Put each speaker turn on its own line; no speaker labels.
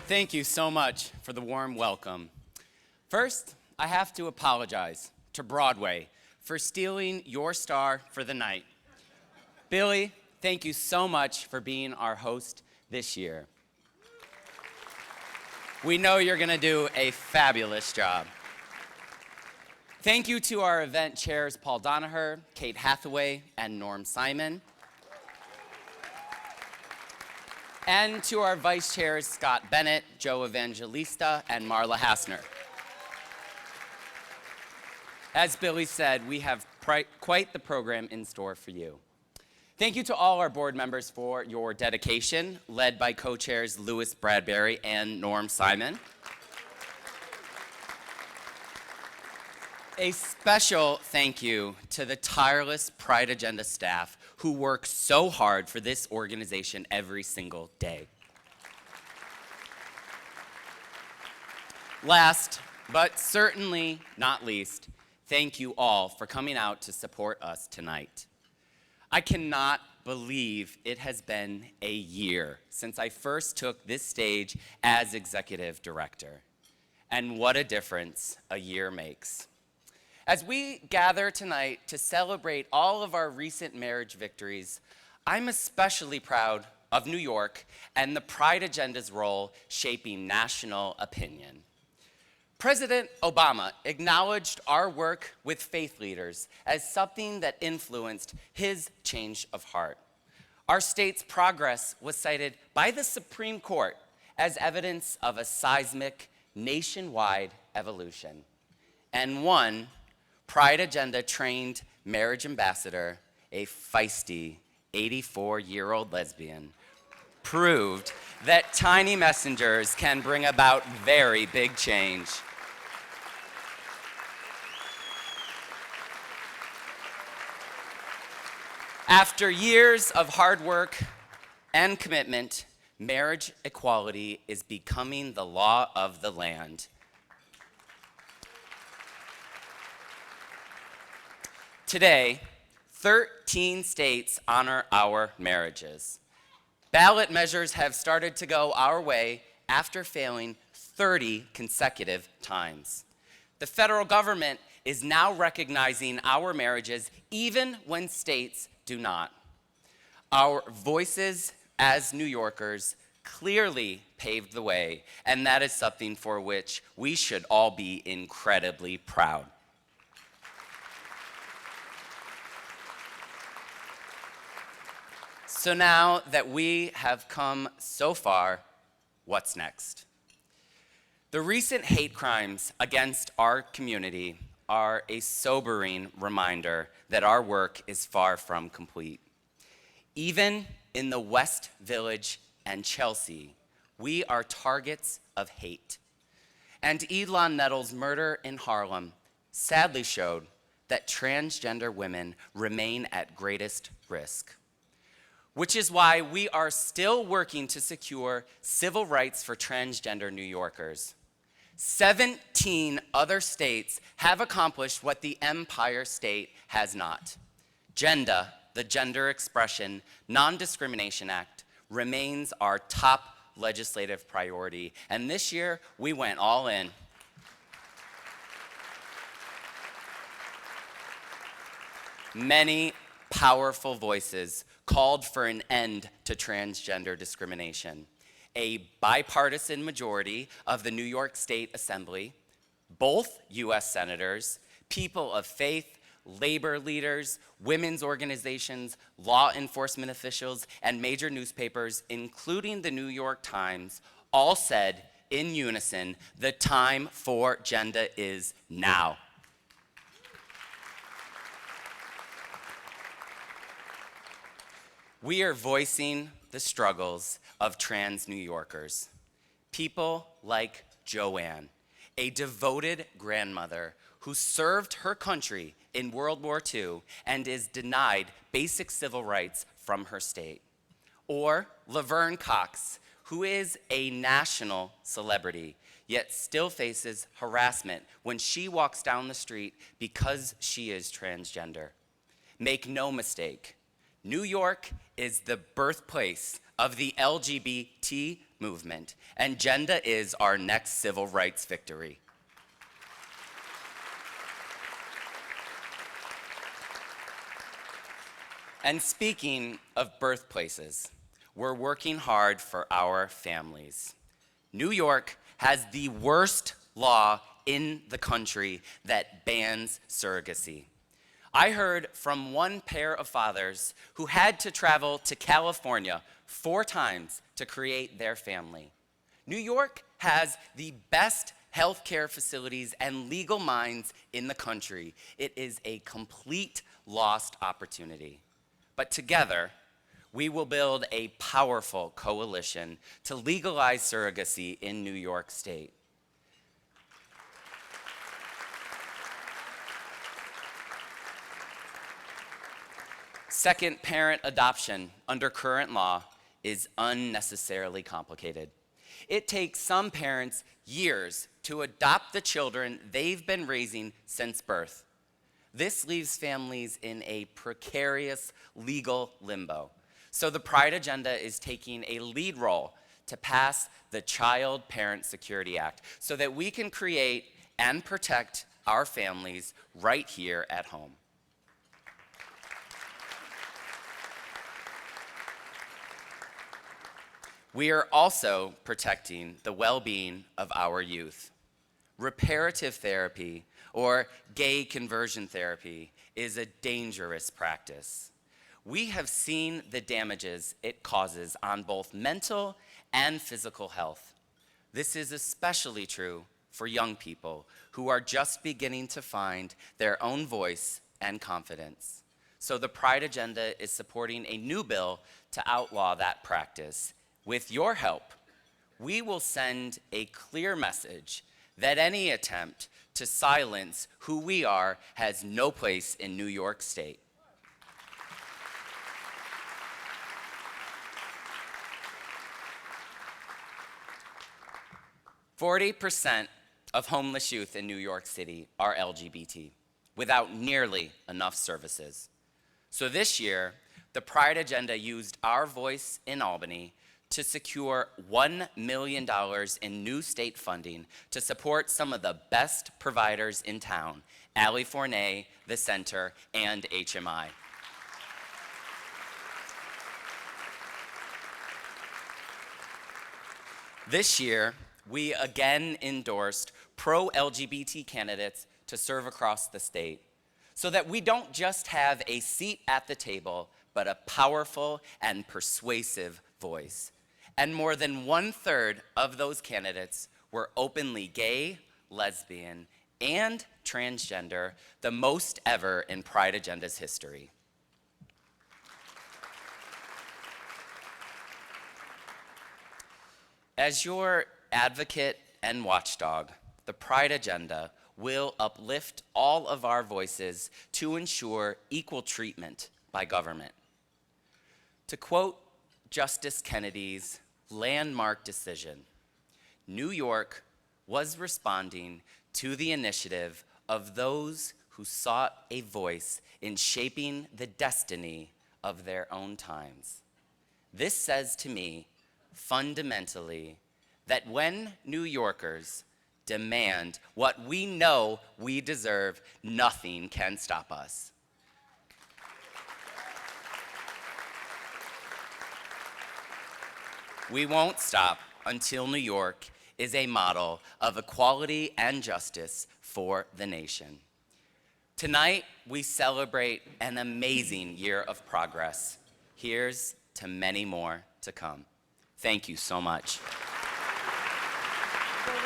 Thank you so much for the warm welcome. First, I have to apologize to Broadway for stealing your star for the night. Billy, thank you so much for being our host this year. We know you're going to do a fabulous job. Thank you to our event chairs, Paul Donaher, Kate Hathaway, and Norm Simon. And to our vice chairs, Scott Bennett, Joe Evangelista, and Marla Hassner. As Billy said, we have quite the program in store for you. Thank you to all our board members for your dedication, led by co-chairs Louis Bradbury and Norm Simon. A special thank you to the tireless Pride Agenda staff who work so hard for this organization every single day. Last, but certainly not least, thank you all for coming out to support us tonight. I cannot believe it has been a year since I first took this stage as executive director. And what a difference a year makes. As we gather tonight to celebrate all of our recent marriage victories, I'm especially proud of New York and the Pride Agenda's role shaping national opinion. President Obama acknowledged our work with faith leaders as something that influenced his change of heart. Our state's progress was cited by the Supreme Court as evidence of a seismic, nationwide evolution. And one Pride Agenda trained marriage ambassador, a feisty 84-year-old lesbian, proved that tiny messengers can bring about very big change. After years of hard work and commitment, marriage equality is becoming the law of the land. Today, 13 states honor our marriages. Ballot measures have started to go our way after failing 30 consecutive times. The federal government is now recognizing our marriages even when states do not. Our voices as New Yorkers clearly paved the way, and that is something for which we should all be incredibly proud. So now that we have come so far, what's next? The recent hate crimes against our community are a sobering reminder that our work is far from complete. Even in the West Village and Chelsea, we are targets of hate. And Elon Nettle's murder in Harlem sadly showed that transgender women remain at greatest risk. Which is why we are still working to secure civil rights for transgender New Yorkers. 17 other states have accomplished what the Empire State has not. GENDA, the Gender Expression Non-Discrimination Act, remains our top legislative priority. And this year, we went all in. Many powerful voices called for an end to transgender discrimination. A bipartisan majority of the New York State Assembly, both U.S. senators, people of faith, labor leaders, women's organizations, law enforcement officials, and major newspapers, including the New York Times, all said in unison, the time for GENDA is now. We are voicing the struggles of trans New Yorkers. People like Joanne, a devoted grandmother who served her country in World War II and is denied basic civil rights from her state. Or Laverne Cox, who is a national celebrity, yet still faces harassment when she walks down the street because she is transgender. Make no mistake, New York is the birthplace of the LGBT movement, and gender is our next civil rights victory. And speaking of birthplaces, we're working hard for our families. New York has the worst law in the country that bans surrogacy. I heard from one pair of fathers who had to travel to California 4 times to create their family. New York has the best healthcare facilities and legal minds in the country. It is a complete lost opportunity. But together, we will build a powerful coalition to legalize surrogacy in New York State. Second parent adoption under current law is unnecessarily complicated. It takes some parents years to adopt the children they've been raising since birth. This leaves families in a precarious legal limbo. So the Pride Agenda is taking a lead role to pass the Child Parent Security Act so that we can create and protect our families right here at home. We are also protecting the well-being of our youth. Reparative therapy, or gay conversion therapy, is a dangerous practice. We have seen the damages it causes on both mental and physical health. This is especially true for young people who are just beginning to find their own voice and confidence. So the Pride Agenda is supporting a new bill to outlaw that practice. With your help, we will send a clear message that any attempt to silence who we are has no place in New York State. "40% of homeless youth in New York City are LGBT, without nearly enough services. So this year, the Pride Agenda used our voice in Albany to secure $1 million in new state funding to support some of the best providers in town, Allie Fournay, the Center, and HMI. This year, we again endorsed pro-LGBT candidates to serve across the state so that we don't just have a seat at the table, but a powerful and persuasive voice. And more than 1/3 of those candidates were openly gay, lesbian, and transgender, the most ever in Pride Agenda's history. As your advocate and watchdog, the Pride Agenda will uplift all of our voices to ensure equal treatment by government. To quote Justice Kennedy's landmark decision, New York was responding to the initiative of those who sought a voice in shaping the destiny of their own times. This says to me, fundamentally, that when New Yorkers demand what we know we deserve, nothing can stop us. We won't stop until New York is a model of equality and justice for the nation. Tonight, we celebrate an amazing year of progress. Here's to many more to come. Thank you so much.